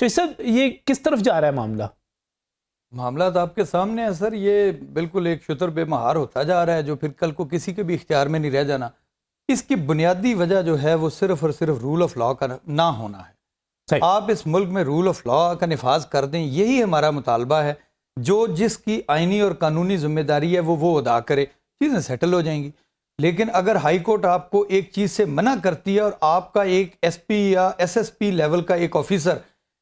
तो इस सब ये किस तरफ जा रहा है मामला तो आपके सामने है सर। ये बिल्कुल एक शुतर बेमहार होता जा रहा है जो फिर कल को किसी के भी इख्तियार में नहीं रह जाना। इसकी बुनियादी वजह जो है वो सिर्फ और सिर्फ रूल ऑफ लॉ का ना होना है। आप इस मुल्क में रूल ऑफ लॉ का निफाज कर दें, यही हमारा मुतालबा है। जो जिसकी आइनी और कानूनी जिम्मेदारी है वो अदा करे, चीज़ें सेटल हो जाएंगी। लेकिन अगर हाई कोर्ट आपको एक चीज़ से मना करती है और आपका एक एसपी या एसएसपी लेवल का एक ऑफिसर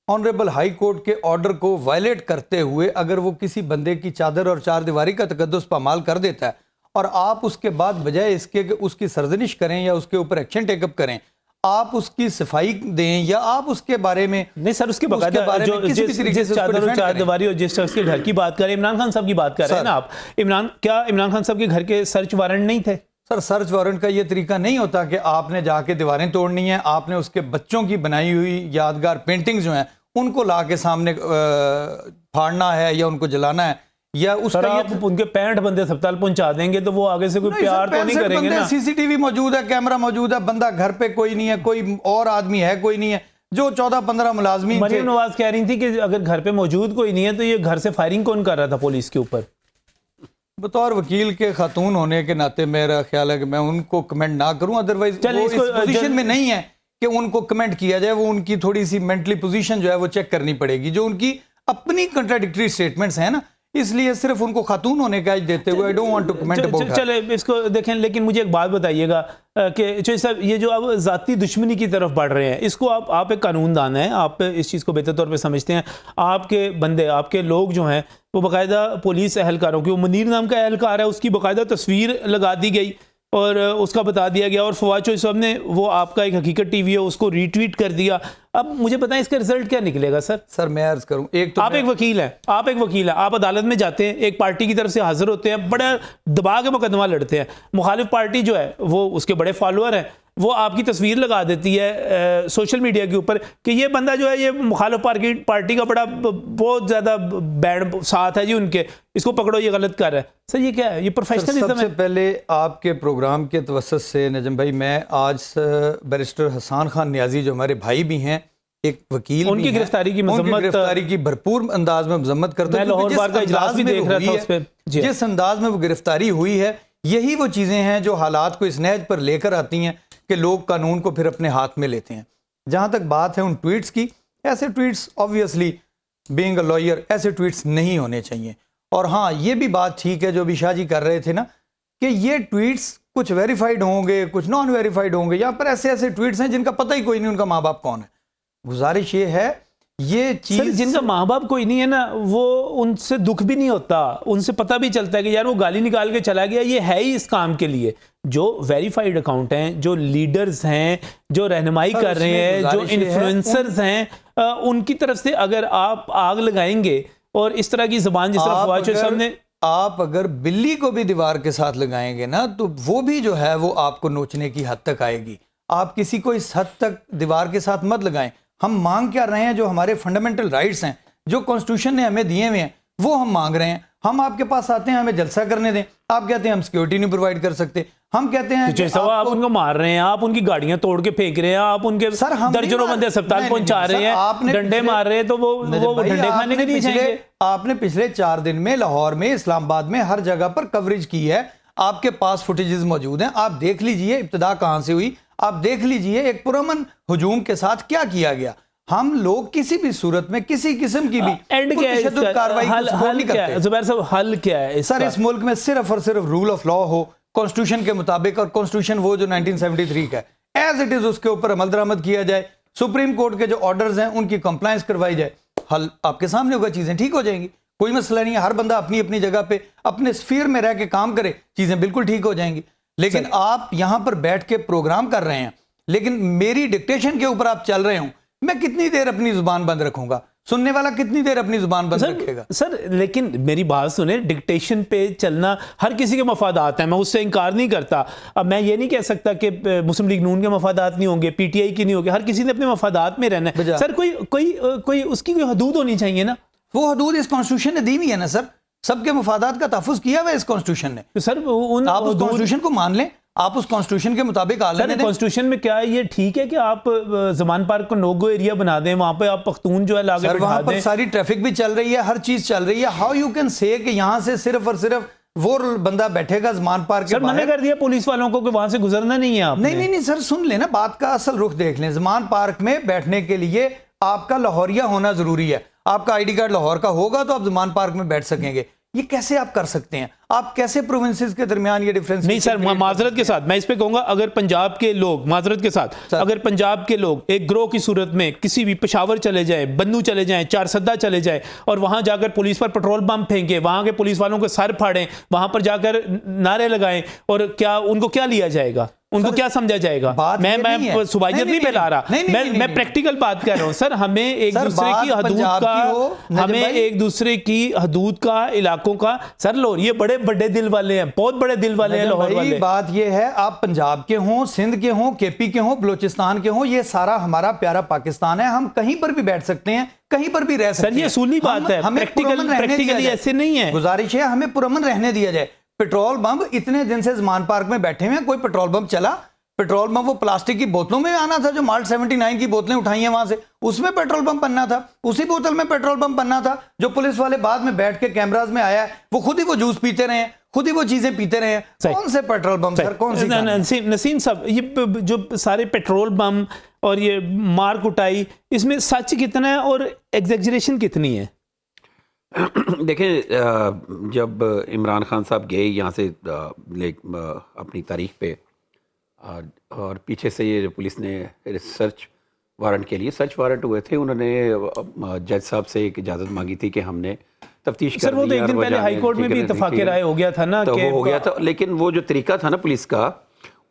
ऑनरेबल हाई कोर्ट के ऑर्डर को वायलेट करते हुए अगर वो किसी बंदे की चादर और चार दीवारी का तकद्दुस पामाल कर देता है और आप उसके बाद बजाय इसके कि उसकी सरजनिश करें या उसके ऊपर एक्शन टेकअप करें, आप उसकी सफाई दें या आप उसके बारे में नहीं सर, उसके बारे जो जिस चादर और चार दीवारी और जिस शख्स के घर की बात करें, इमरान खान साहब की बात कर रहे हैं ना आप। इमरान खान साहब के घर के सर्च वारंट नहीं थे? सर, सर्च वारंट का ये तरीका नहीं होता कि आपने जाके दीवारें तोड़नी है। आपने उसके बच्चों की बनाई हुई यादगार पेंटिंग्स जो हैं उनको ला के सामने फाड़ना है या उनको जलाना है या उसका आप उनके 65 बंदे अस्पताल पहुंचा देंगे तो वो आगे से कोई प्यार तो नहीं करेंगे ना। सीसीटीवी मौजूद है, कैमरा मौजूद है, बंदा घर पे कोई नहीं है, कोई और आदमी है कोई नहीं है। जो 14-15 मुलाजमीन मरियम नवाज कह रही थी कि अगर घर पे मौजूद कोई नहीं है तो ये घर से फायरिंग कौन कर रहा था पुलिस के ऊपर? बतौर वकील के खातून होने के नाते मेरा ख्याल है कि मैं उनको कमेंट ना करूं, अदरवाइज वो इस पोजीशन में नहीं है कि उनको कमेंट किया जाए। वो उनकी थोड़ी सी मेंटली पोजीशन जो है वो चेक करनी पड़ेगी, जो उनकी अपनी कंट्राडिक्टरी स्टेटमेंट्स हैं ना, इसलिए सिर्फ उनको खातून होने का देते हुए I don't want to comment about. चले इसको देखें, लेकिन मुझे एक बात बताइएगा कि जो सब ये जो अब ज़ाती दुश्मनी की तरफ बढ़ रहे हैं, इसको आप एक कानूनदान हैं, आप इस चीज़ को बेहतर तौर पे समझते हैं। आपके बंदे, आपके लोग जो हैं वो बाकायदा पुलिस एहलकारों की, वो मुनीर नाम का एहलकार है, उसकी बाकायदा तस्वीर लगा दी गई और उसका बता दिया गया और फवाद चौधरी साहब ने वो आपका एक हकीकत टीवी है उसको रीट्वीट कर दिया। अब मुझे पता है इसका रिजल्ट क्या निकलेगा सर? सर मैं अर्ज करूं, एक तो आप एक वकील हैं, आप अदालत में जाते हैं, एक पार्टी की तरफ से हाजिर होते हैं, बड़ा दबा के मुकदमा लड़ते हैं। मुखालिफ पार्टी जो है वो उसके बड़े फॉलोअर हैं, वो आपकी तस्वीर लगा देती है सोशल मीडिया के ऊपर कि ये बंदा जो है ये मुखालिफ पार्टी का बड़ा बहुत ज़्यादा बैड साथ है जी उनके, इसको पकड़ो ये गलत कर रहा है। सर ये क्या है? ये प्रोफेशनलिज्म है। सबसे पहले आपके प्रोग्राम के तवस्सुत से नजम भाई, मैं आज बैरिस्टर हसन खान नियाजी जो हमारे भाई भी हैं, एक वकील, उनकी गिरफ्तारी की मजम्मत, गिरफ्तारी की भरपूर अंदाज में मजम्मत करता हूं। जिस अंदाज में वो गिरफ्तारी हुई है, यही वो चीज़ें हैं जो हालात को इस नहज पर लेकर आती हैं कि लोग कानून को फिर अपने हाथ में लेते हैं। जहाँ तक बात है उन ट्वीट्स की, ऐसे tweets obviously being a lawyer ऐसे ट्वीट्स नहीं होने चाहिए। और हाँ, ये भी बात ठीक है जो अभी शाह जी कर रहे थे ना कि ये ट्वीट्स कुछ वेरीफाइड होंगे, कुछ नॉन वेरीफाइड होंगे, या पर ऐसे ट्वीट्स हैं जिनका पता ही कोई नहीं उनका माँ बाप कौन है। गुजारिश ये है, ये चीज जिनका माँ बाप कोई नहीं है ना, वो उनसे दुख भी नहीं होता, उनसे पता भी चलता है कि यार वो गाली निकाल के चला गया, ये है ही इस काम के लिए। जो वेरीफाइड अकाउंट हैं, जो लीडर्स हैं, जो रहनुमाई कर रहे हैं, जो इन्फ्लुएंसर्स हैं, उनकी तरफ से अगर आप आग लगाएंगे और इस तरह की जुबान जिस तरह फवाद चौधरी साहब ने, आप अगर बिल्ली को भी दीवार के साथ लगाएंगे ना तो वो भी जो है वो आपको नोचने की हद तक आएगी। आप किसी को इस हद तक दीवार के साथ मत लगाएं। हम मांग क्या रहे हैं? जो हमारे फंडामेंटल राइट्स हैं, जो कॉन्स्टिट्यूशन ने हमें दिए हुए हैं, वो हम मांग रहे हैं। हम आपके पास आते हैं, हमें जलसा करने दें, आप कहते हैं हम सिक्योरिटी नहीं प्रोवाइड कर सकते। हम कहते हैं कि आप उनको मार रहे हैं, आप उनकी गाड़ियां तोड़ के फेंक रहे हैं, आप उनके दर्जनों बंदे अस्पताल पहुंचा रहे हैं, डंडे मार रहे हैं, तो वो डंडे खाने के लिए जाएंगे। आपने पिछले 4 दिन में लाहौर में, इस्लामाबाद में, हर जगह पर कवरेज की है। आपके पास फुटेजेस मौजूद हैं, आप देख लीजिए इब्तिदा कहां से हुई, आप देख लीजिए एक पुरअमन हुजूम के साथ क्या किया गया। हम लोग किसी भी सूरत में किसी किस्म की भी कार्रवाई नहीं करते। जुबैर साहब, हल क्या है सर? इस मुल्क में सिर्फ और सिर्फ रूल ऑफ लॉ हो, कॉन्स्टिट्यूशन के मुताबिक, और कॉन्स्टिट्यूशन वो जो 1973 का एज इट इज उसके ऊपर अमल दरामद किया जाए, सुप्रीम कोर्ट के जो ऑर्डर्स हैं उनकी कंप्लायंस करवाई जाए, हल आपके सामने होगा, चीजें ठीक हो जाएंगी। कोई मसला नहीं है, हर बंदा अपनी अपनी जगह पे अपने स्फीयर में रह के काम करे, चीजें बिल्कुल ठीक हो जाएंगी। लेकिन आप यहां पर बैठ के प्रोग्राम कर रहे हैं, लेकिन मेरी डिक्टेशन के ऊपर आप चल रहे हो। मैं कितनी देर अपनी जुबान बंद रखूंगा? सुनने वाला कितनी देर अपनी जुबान बंद रखेगा? सर लेकिन मेरी बात सुने, डिक्टेशन पे चलना हर किसी के मफादात हैं, मैं उससे इनकार नहीं करता। अब मैं ये नहीं कह सकता कि मुस्लिम लीग नून के मफादात नहीं होंगे, पीटीआई की नहीं होंगे, हर किसी ने अपने मफादात में रहना है। सर कोई उसकी कोई हदूद होनी चाहिए ना। वो हदूद इस कॉन्स्टिट्यूशन ने दी हुई है ना सर, सबके मफादात का तहफ़्फ़ुज़ किया हुआ है इस कॉन्स्टिट्यूशन ने। तो सर आप उस कॉन्स्टिट्यूशन को मान लें, आप उस कॉन्स्टिट्यूशन के मुताबिक आ लेने दें। कॉन्स्टिट्यूशन में क्या है, ये ठीक है कि आप जमान पार्क को नो गो एरिया बना दें, वहां पे आप पख्तून जो है लाके बिठा वहां पर दें। सारी ट्रैफिक भी चल रही है, हर चीज चल रही है। हाउ यू कैन से कि यहाँ से सिर्फ और सिर्फ वो बंदा बैठेगा जमान पार्क के सर मैंने कर दिया पुलिस वालों को कि वहां से गुजरना नहीं है आपने। नहीं सर, सुन लेना बात का असल रुख देख लें। जमान पार्क में बैठने के लिए आपका लाहौरिया होना जरूरी है। आपका आईडी कार्ड लाहौर का होगा तो आप जमान पार्क में बैठ सकेंगे। ये कैसे आप कर सकते हैं? आप कैसे प्रोविंसेस के दरमियान ये डिफरेंस? नहीं सर, माजरत के साथ मैं इस पे कहूंगा, अगर पंजाब के लोग, माजरत के साथ, अगर पंजाब के लोग एक ग्रोह की सूरत में किसी भी पेशावर चले जाए, बन्नू चले जाए, चारसद्दा चले जाए और वहां जाकर पुलिस पर पेट्रोल बम फेंके, वहां के पुलिस वालों के सर फाड़ें, वहां पर जाकर नारे लगाएं, और क्या उनको क्या लिया जाएगा? उनको क्या समझा जाएगा? मैं सुबाइयत नहीं फैला रहा, मैं प्रैक्टिकल बात कर रहा हूं सर। हमें एक दूसरे की हदूद का, हमें एक दूसरे की हदूद का, इलाकों का, सर लोग ये बड़े बड़े दिल वाले हैं, बहुत बड़े दिल वाले हैं लाहौर वाले। बात ये है, आप पंजाब के हों, सिंध के हों, केपी के हों, बलोचिस्तान के हों, ये सारा हमारा प्यारा पाकिस्तान है। हम कहीं पर भी बैठ सकते हैं, कहीं पर भी रह सकते हैं। सर ये असूली बात है, प्रैक्टिकली ऐसे नहीं है। गुजारिश है हमें पुरअमन रहने दिया जाए। पेट्रोल बम इतने दिन से जमान पार्क में बैठे हुए हैं, कोई पेट्रोल बम चला? पेट्रोल बम वो प्लास्टिक की बोतलों में आना था, जो माल्ट 79 की बोतलें उठाई हैं वहां से, उसमें पेट्रोल बम बनना था। उसी बोतल में पेट्रोल बम बनना था। जो पुलिस वाले बाद में बैठ के कैमराज में आया है, वो खुद ही वो जूस पीते रहे हैं, खुद ही वो चीजें पीते रहे हैं। कौन से पेट्रोल बम सर? कौन सी? नसीम साहब, ये जो सारे पेट्रोल बम और ये मार कुटाई, इसमें सच कितना है और एग्जैजरेशन कितनी है? देखें, जब इमरान खान साहब गए यहाँ से अपनी तारीख पे, और पीछे से ये पुलिस ने सर्च वारंट के लिए, सर्च वारंट हुए थे, उन्होंने जज साहब से एक इजाज़त मांगी थी कि हमने तफ्तीश कर, सर वो तो एक दिन पहले हाई कोर्ट में भी इत्तफाक़ राय हो गया था ना, तो वो हो गया था। लेकिन वो जो तरीका था ना पुलिस का,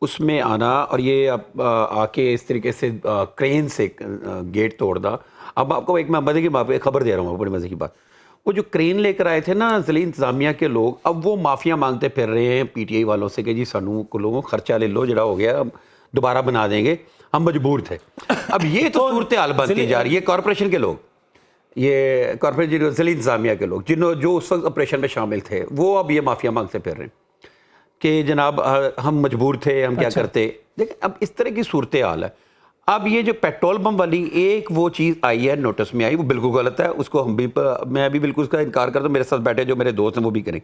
उसमें आना और ये आके इस तरीके से क्रेन से गेट तोड़ना। अब आपको एक मैं मज़े की खबर दे रहा हूँ, बड़ी मज़े की बात। वो जो क्रेन लेकर आए थे ना ज़िले इंतज़ामिया के लोग, अब वो माफिया मांगते फिर रहे हैं पीटीआई वालों से कि जी सानू को लोगों खर्चा ले लो, जड़ा हो गया अब दोबारा बना देंगे, हम मजबूर थे। अब ये तो सूरत हाल बनती जा रही है। कॉरपोरेशन के लोग, ये कॉरपोरेशन ज़िले इंतज़ामिया के लोग जो उस वक्त ऑपरेशन में शामिल थे, वो अब ये माफिया मांगते फिर रहे हैं कि जनाब हम मजबूर थे, हम क्या करते। देखिए अब इस तरह की सूरत हाल है। अब ये जो पेट्रोल बम वाली एक वो चीज़ आई है, नोटिस में आई, वो बिल्कुल गलत है। उसको मैं भी बिल्कुल उसका इनकार करता हूँ। मेरे साथ बैठे जो मेरे दोस्त हैं वो भी करें।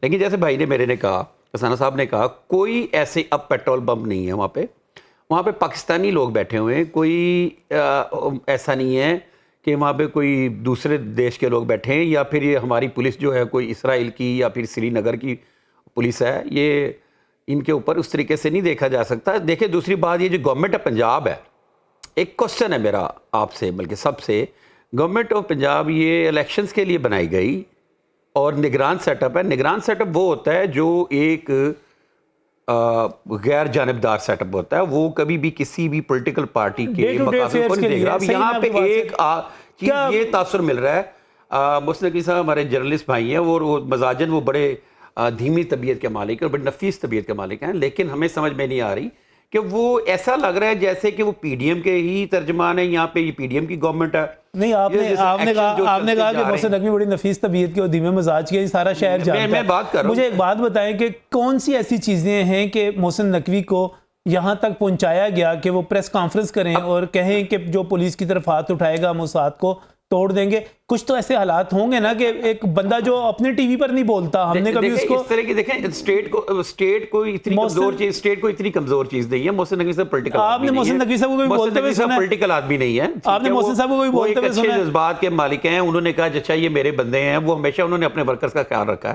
लेकिन जैसे भाई ने मेरे ने कहा, कसाना साहब ने कहा, कोई ऐसे अब पेट्रोल बम नहीं है वहाँ पे पाकिस्तानी लोग बैठे हुए हैं। कोई ऐसा नहीं है कि वहाँ पे कोई दूसरे देश के लोग बैठे हैं, या फिर ये हमारी पुलिस जो है कोई इसराइल की या फिर श्रीनगर की पुलिस है। ये इनके ऊपर उस तरीके से नहीं देखा जा सकता। देखिए दूसरी बात, ये जो गवर्नमेंट ऑफ पंजाब है, एक क्वेश्चन है मेरा आपसे, बल्कि सबसे, गवर्नमेंट ऑफ पंजाब ये इलेक्शंस के लिए बनाई गई और निगरान सेटअप है। निगरान सेटअप वो होता है जो एक गैर जानबदार सेटअप होता है, वो कभी भी किसी भी पॉलिटिकल पार्टी के मकासद को नहीं देख रहा। अब यहाँ पे एक चीज़ ये तासुर मिल रहा है। मुस्लिम नकवी साहब हमारे जर्नलिस्ट भाई हैं, वो मजाजन वो बड़े धीमी तबीयत के मालिक हैं और बड़ी नफीस तबीयत के मालिक हैं, लेकिन हमें समझ में नहीं आ रही कि वो ऐसा लग रहा है जैसे कि वो पीडीएम के ही तर्जमान है। यहाँ पे ये पीडीएम की गवर्नमेंट है। नहीं, आपने कहा कि मोहसिन नकवी बड़ी नफीस तबीयत के और धीमे मजाज के, सारा शहर जानता है। मैं बात कर रहा हूं। मुझे एक बात बताएं कि कौन सी ऐसी चीजें हैं कि मोहसिन नकवी को यहाँ तक पहुंचाया गया कि वो प्रेस कॉन्फ्रेंस करें और कहें कि जो पुलिस की तरफ हाथ उठाएगा हम उस हाथ को तोड़ देंगे? कुछ तो ऐसे हालात होंगे ना कि एक बंदा जो अपने टीवी पर नहीं बोलता, हमने कभी उसको इस तरह की देखें, स्टेट को इतनी कमजोर चीज नहीं है। मोहसिन नकवी साहब पॉलिटिकल, आपने मोहसिन नकवी साहब को कोई बोलते हुए सुना? पॉलिटिकल आदमी नहीं है। आपने मोहसिन साहब को कोई बोलते हुए सुना? जज्बात के मालिक हैं। उन्होंने कहा अच्छा ये मेरे बंदे हैं, वो हमेशा उन्होंने अपने वर्कर्स का ख्याल रखा है।